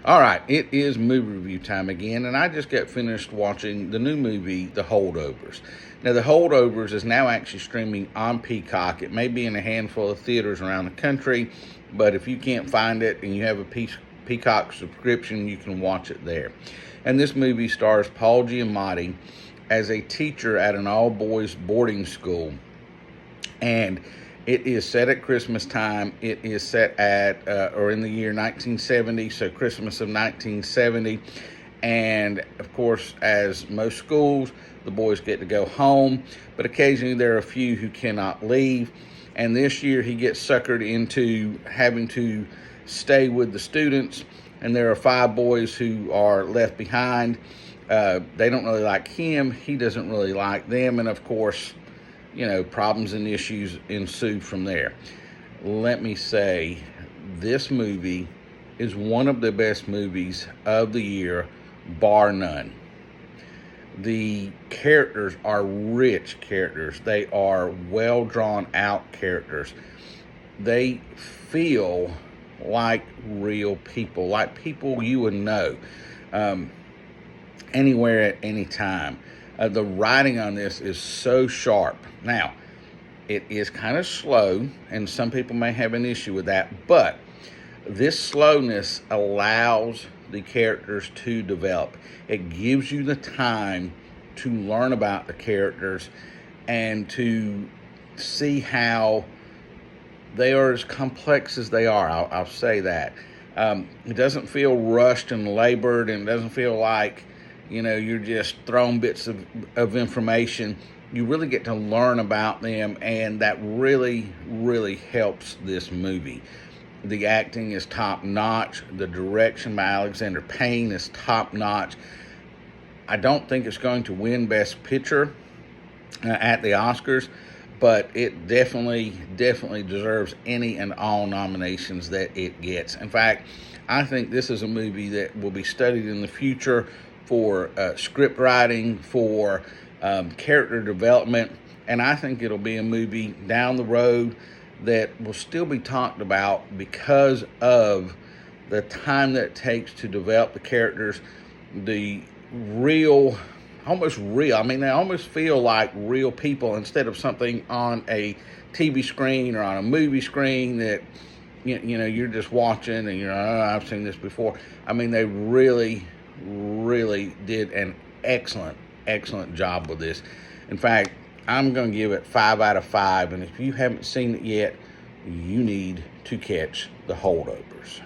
All right, it is movie review time again, and I just got finished watching the new movie, The Holdovers. Now, The Holdovers is now actually streaming on Peacock. It may be in a handful of theaters around the country, but if you can't find it and you have a Peacock subscription, you can watch it there. And this movie stars Paul Giamatti as a teacher at an all-boys boarding school, and it is set at Christmas time. It is set at, or in the year 1970, so Christmas of 1970. And, of course, as most schools, the boys get to go home, but occasionally there are a few who cannot leave. And this year he gets suckered into having to stay with the students, and there are 5 boys who are left behind. They don't really like him. He doesn't really like them, and, of course, problems and issues ensue from there. Let me say, this movie is one of the best movies of the year, bar none. The characters are rich characters. They are well drawn out characters. They feel like real people, like people you would know anywhere at any time. The writing on this is so sharp. Now, it is kind of slow, and some people may have an issue with that, but this slowness allows the characters to develop. It gives you the time to learn about the characters and to see how they are as complex as they are. I'll say that. It doesn't feel rushed and labored, and it doesn't feel like you're just throwing bits of information. You really get to learn about them, and that really, really helps this movie. The acting is top-notch. The direction by Alexander Payne is top-notch. I don't think it's going to win Best Picture at the Oscars, but it definitely deserves any and all nominations that it gets. In fact, I think this is a movie that will be studied in the future for script writing, for character development, and I think it'll be a movie down the road that will still be talked about because of the time that it takes to develop the characters, the real, almost real. I mean, they almost feel like real people instead of something on a TV screen or on a movie screen that you're just watching and I've seen this before. I mean, they really did an excellent job with this. In fact, I'm going to give it 5 out of 5, and if you haven't seen it yet, you need to catch The Holdovers.